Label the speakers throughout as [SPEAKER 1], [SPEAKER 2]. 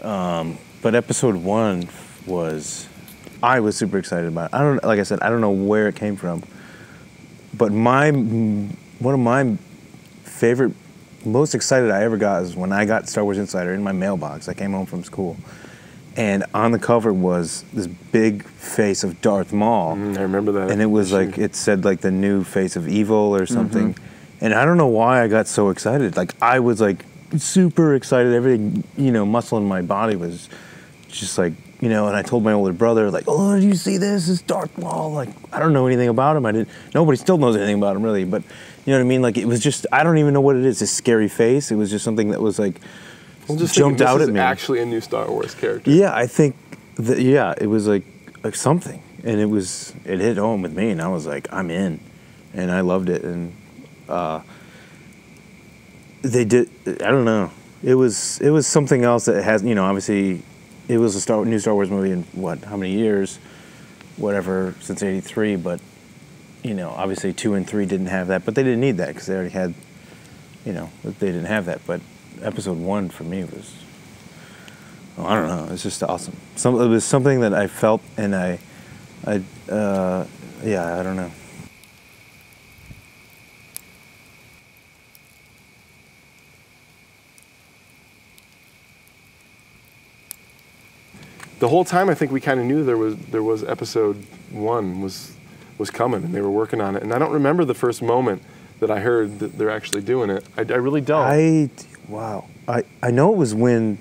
[SPEAKER 1] But episode 1 I was super excited about it. Like I said, I don't know where it came from, but one of my favorite, most excited I ever got is when I got Star Wars Insider in my mailbox. I came home from school, and on the cover was this big face of Darth Maul.
[SPEAKER 2] I remember that.
[SPEAKER 1] And it was like, it said like the new face of evil or something. And I don't know why I got so excited. Like, I was like super excited. Everything, muscle in my body was just like, and I told my older brother, like, oh, did you see this? It's Darth Maul. Like, I don't know anything about him. Nobody still knows anything about him, really. But, you know what I mean? Like, it was just, I don't even know what it is. This scary face. It was just something that was like, jumped out at me.
[SPEAKER 2] This is actually a new Star Wars character.
[SPEAKER 1] Yeah, I think it was like something. And it hit home with me. And I was like, I'm in. And I loved it. And they did, I don't know. It was something else that has, obviously, it was a new Star Wars movie in how many years, whatever, since '83. But obviously 2 and 3 didn't have that, but they didn't need that because they already had, they didn't have that. But episode 1 for me was, I don't know, it's just awesome. It was something that I felt, and I don't know.
[SPEAKER 2] The whole time, I think we kind of knew there was episode 1 was coming, and they were working on it. And I don't remember the first moment that I heard that they're actually doing it. I really don't.
[SPEAKER 1] Wow. I know it was when.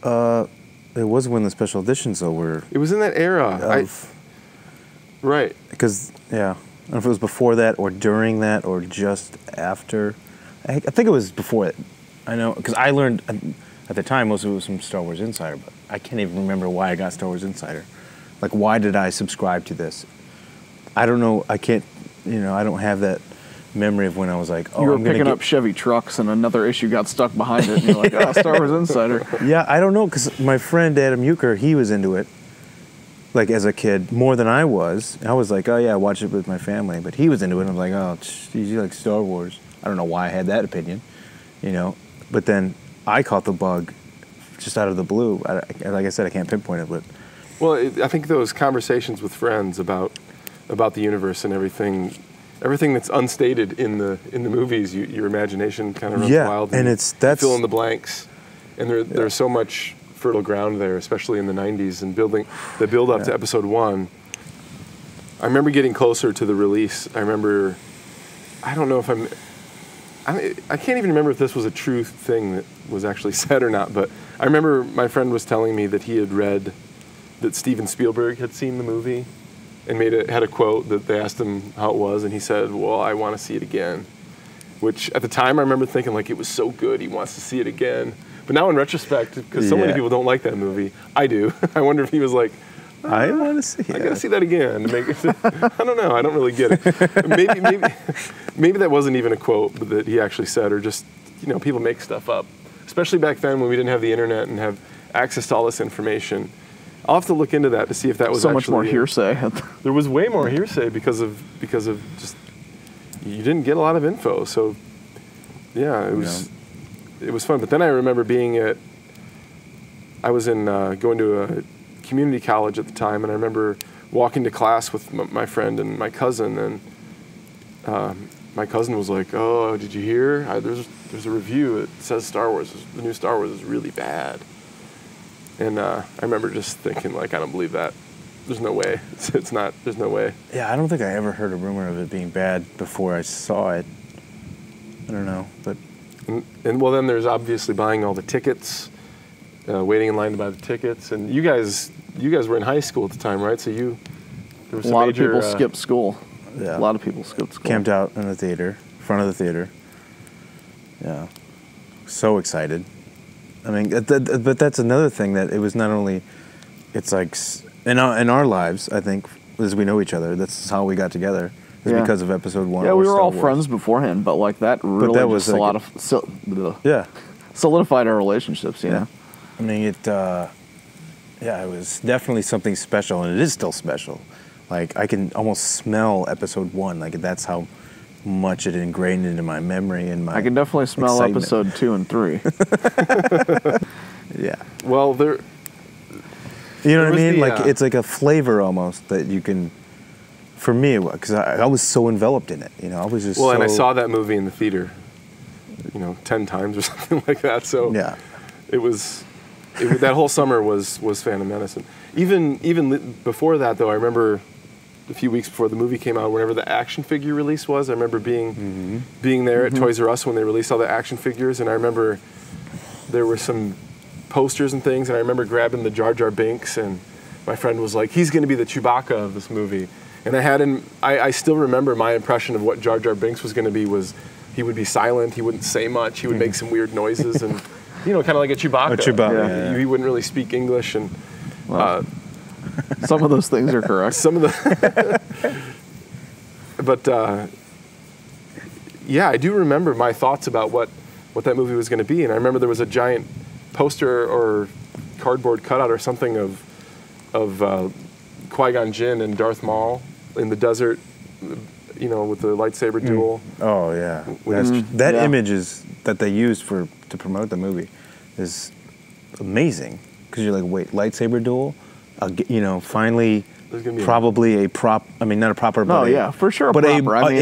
[SPEAKER 1] It was when the special editions though were.
[SPEAKER 2] It was in that era. Right.
[SPEAKER 1] Because I don't know if it was before that or during that or just after. I think it was before it. I know because I learned. At the time, most of it was from Star Wars Insider, but I can't even remember why I got Star Wars Insider. Like, why did I subscribe to this? I don't know. I can't, I don't have that memory of when I was like, oh,
[SPEAKER 3] you were picking up Chevy trucks and another issue got stuck behind it, and you're like, oh, Star Wars Insider.
[SPEAKER 1] Yeah, I don't know, because my friend Adam Euchre, he was into it, like, as a kid, more than I was. I was like, oh, yeah, I watched it with my family, but he was into it, and I was like, oh, geez, you like Star Wars. I don't know why I had that opinion, but then I caught the bug just out of the blue. Like I said, I can't pinpoint it, but...
[SPEAKER 2] Well, I think those conversations with friends about the universe and everything that's unstated in the movies, your imagination kind of runs wild.
[SPEAKER 1] And that's
[SPEAKER 2] fill in the blanks, and there's so much fertile ground there, especially in the '90s, and the build up to Episode 1. I remember getting closer to the release. I don't know if I can't even remember if this was a true thing that was actually said or not, but I remember my friend was telling me that he had read that Steven Spielberg had seen the movie and had a quote that they asked him how it was, and he said, well, I want to see it again. Which at the time I remember thinking, like, it was so good, he wants to see it again. But now in retrospect, because so many people don't like that movie, I do. I wonder if he was like,
[SPEAKER 1] I want to see it.
[SPEAKER 2] I got to see that again. To make it, I don't know. I don't really get it. Maybe that wasn't even a quote that he actually said, or just, people make stuff up. Especially back then when we didn't have the internet and have access to all this information. I'll have to look into that to see if that was
[SPEAKER 3] so much more hearsay.
[SPEAKER 2] There was way more hearsay because of just you didn't get a lot of info. So yeah, it was fun. But then I remember I was going to a community college at the time, and I remember walking to class with my friend and my cousin, and my cousin was like, "Oh, did you hear? There's a review. It says the new Star Wars is really bad." And I remember just thinking, like, I don't believe that. There's no way. It's not. There's no way.
[SPEAKER 1] Yeah, I don't think I ever heard a rumor of it being bad before I saw it. I don't know, but.
[SPEAKER 2] And well, then there's obviously buying all the tickets, waiting in line to buy the tickets, and you guys were in high school at the time, right? So there was
[SPEAKER 3] a lot of people skipped school.
[SPEAKER 1] Yeah,
[SPEAKER 3] a lot of people skipped school.
[SPEAKER 1] Camped out in the theater, front of the theater. Yeah, so excited. I mean, but that's another thing that it was not only. It's like in our lives, I think, as we know each other, that's how we got together. It's because of Episode 1.
[SPEAKER 3] Yeah, we were all friends beforehand, but like that really was a lot of solidified our relationships. You know,
[SPEAKER 1] I mean, it was definitely something special, and it is still special. Like, I can almost smell Episode 1. Like, that's how much it ingrained into my memory and my
[SPEAKER 3] I can definitely smell
[SPEAKER 1] excitement.
[SPEAKER 3] episode 2 and 3.
[SPEAKER 1] Yeah.
[SPEAKER 2] Well, there.
[SPEAKER 1] You know
[SPEAKER 2] There
[SPEAKER 1] what I
[SPEAKER 2] was
[SPEAKER 1] mean?
[SPEAKER 2] the,
[SPEAKER 1] Like,
[SPEAKER 2] uh,
[SPEAKER 1] it's like a flavor almost that you can, for me, because I was so enveloped in it. You know, I was just
[SPEAKER 2] Well,
[SPEAKER 1] so,
[SPEAKER 2] and I saw that movie in the theater, 10 times or something like that. So
[SPEAKER 1] Yeah.
[SPEAKER 2] that whole summer was Phantom Menace. And even before that, though, I remember a few weeks before the movie came out, whenever the action figure release was, I remember being there at Toys R Us when they released all the action figures, and I remember there were some posters and things, and I remember grabbing the Jar Jar Binks, and my friend was like, he's going to be the Chewbacca of this movie. And I still remember my impression of what Jar Jar Binks was going to be was he would be silent, he wouldn't say much, he would make some weird noises, and kind of like a Chewbacca.
[SPEAKER 1] A Chewbacca, yeah.
[SPEAKER 2] He wouldn't really speak English, and
[SPEAKER 3] Well, some of those things are correct.
[SPEAKER 2] some of the... But, yeah, I do remember my thoughts about what that movie was going to be, and I remember there was a giant poster or cardboard cutout or something of Qui-Gon Jinn and Darth Maul in the desert, with the lightsaber duel.
[SPEAKER 1] Oh yeah, that image is that they used to promote the movie is amazing because you're like, wait, lightsaber duel, finally.
[SPEAKER 2] There's gonna be
[SPEAKER 1] probably a prop. I mean, not a proper.
[SPEAKER 3] No,
[SPEAKER 1] but
[SPEAKER 3] yeah, for sure.
[SPEAKER 1] But
[SPEAKER 3] Proper.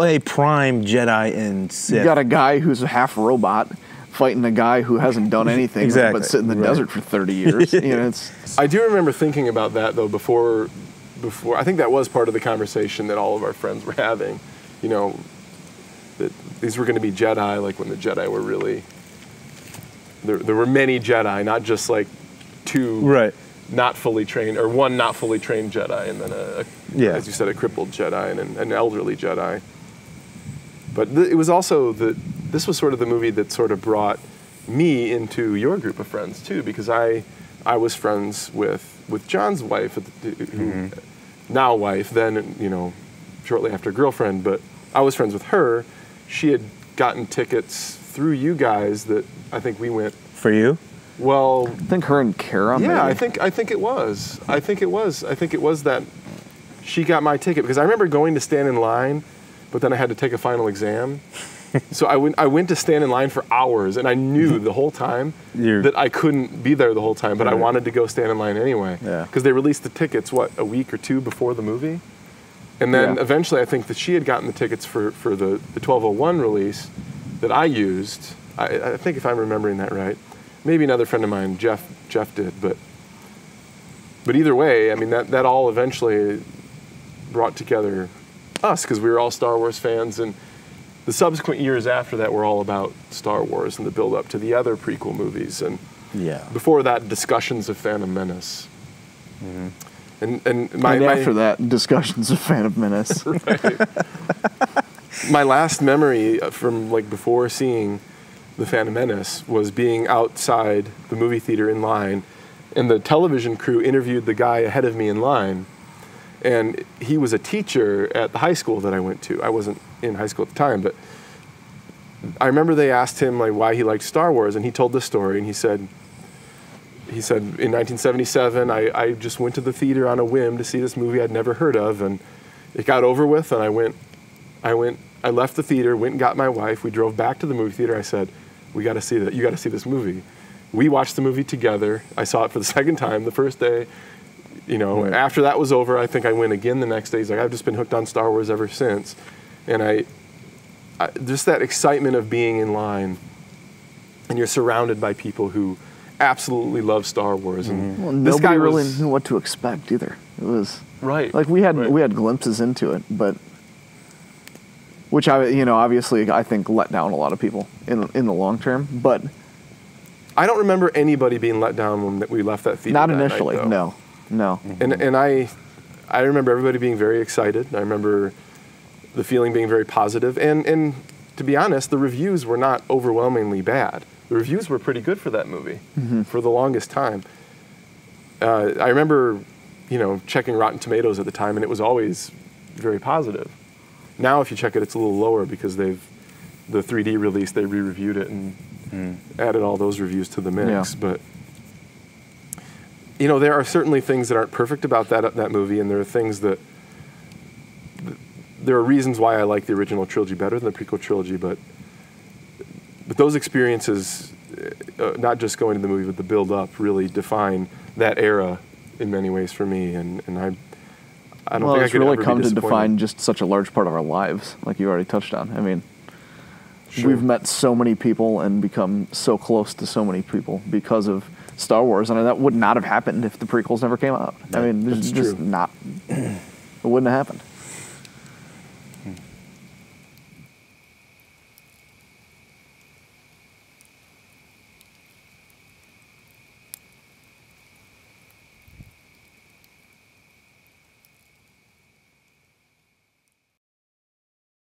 [SPEAKER 1] a prime Jedi and Sith.
[SPEAKER 3] You got a guy who's a half robot fighting a guy who hasn't done anything
[SPEAKER 1] Exactly.
[SPEAKER 3] but sit in the
[SPEAKER 1] Right.
[SPEAKER 3] desert for 30 years.
[SPEAKER 2] I do remember thinking about that though before I think that was part of the conversation that all of our friends were having, that these were going to be Jedi, like when the Jedi were really there were many Jedi, not just like two
[SPEAKER 1] Right.
[SPEAKER 2] not fully trained or one not fully trained Jedi and then as you said, a crippled Jedi and an elderly Jedi. But it was also this was sort of the movie that sort of brought me into your group of friends too, because I was friends with John's wife, who now wife, then shortly after girlfriend, but I was friends with her. She had gotten tickets through you guys that I think we went.
[SPEAKER 1] For you?
[SPEAKER 2] Well,
[SPEAKER 3] I think her and Kara.
[SPEAKER 2] yeah,
[SPEAKER 3] maybe.
[SPEAKER 2] I think it was that she got my ticket because I remember going to stand in line, but then I had to take a final exam. So I went to stand in line for hours, and I knew the whole time that I couldn't be there the whole time, but I wanted to go stand in line anyway.
[SPEAKER 1] Yeah.
[SPEAKER 2] Because they released the tickets, a week or two before the movie? And then eventually I think that she had gotten the tickets for the 1201 release that I used. I think if I'm remembering that right. Maybe another friend of mine, Jeff did, but either way, I mean, that all eventually brought together us because we were all Star Wars fans, and the subsequent years after that were all about Star Wars and the build-up to the other prequel movies, and before that, discussions of Phantom Menace. And
[SPEAKER 3] after that, discussions of Phantom Menace.
[SPEAKER 2] Right. My last memory from before seeing the Phantom Menace was being outside the movie theater in line, and the television crew interviewed the guy ahead of me in line, and he was a teacher at the high school that I went to. I wasn't in high school at the time, but I remember they asked him why he liked Star Wars, and he told this story, and he said in 1977 I just went to the theater on a whim to see this movie I'd never heard of, and it got over with, and I left the theater, went and got my wife. We drove back to the movie theater. I said, "We got to see that. You got to see this movie." We watched the movie together. I saw it for the second time the first day. Right. After that was over, I think I went again the next day. He's like, "I've just been hooked on Star Wars ever since." And I just that excitement of being in line, and you're surrounded by people who absolutely love Star Wars. And
[SPEAKER 3] Well,
[SPEAKER 2] this
[SPEAKER 3] nobody
[SPEAKER 2] guy
[SPEAKER 3] really
[SPEAKER 2] was,
[SPEAKER 3] knew what to expect either. It was
[SPEAKER 2] right.
[SPEAKER 3] we had glimpses into it, but which obviously I think let down a lot of people in the long term. But
[SPEAKER 2] I don't remember anybody being let down when we left that theater.
[SPEAKER 3] not
[SPEAKER 2] that
[SPEAKER 3] initially,
[SPEAKER 2] night, though.
[SPEAKER 3] no.
[SPEAKER 2] And I remember everybody being very excited. I remember the feeling being very positive. And to be honest, the reviews were not overwhelmingly bad. The reviews were pretty good for that movie for the longest time. I remember, checking Rotten Tomatoes at the time, and it was always very positive. Now, if you check it, it's a little lower because the 3D release, they re-reviewed it and added all those reviews to the mix.
[SPEAKER 3] Yeah.
[SPEAKER 2] But there are certainly things that aren't perfect about that movie, and there are things that there are reasons why I like the original trilogy better than the prequel trilogy, but those experiences, not just going to the movie, but the build-up, really define that era in many ways for me, and I don't think I could
[SPEAKER 3] really
[SPEAKER 2] ever
[SPEAKER 3] come
[SPEAKER 2] be
[SPEAKER 3] to
[SPEAKER 2] disappointed.
[SPEAKER 3] define just such a large part of our lives, like you already touched on. I mean,
[SPEAKER 2] Sure.
[SPEAKER 3] we've met so many people and become so close to so many people because of Star Wars, and that would not have happened if the prequels never came out. I mean,
[SPEAKER 2] That's
[SPEAKER 3] it's just
[SPEAKER 2] true.
[SPEAKER 3] not. It wouldn't have happened.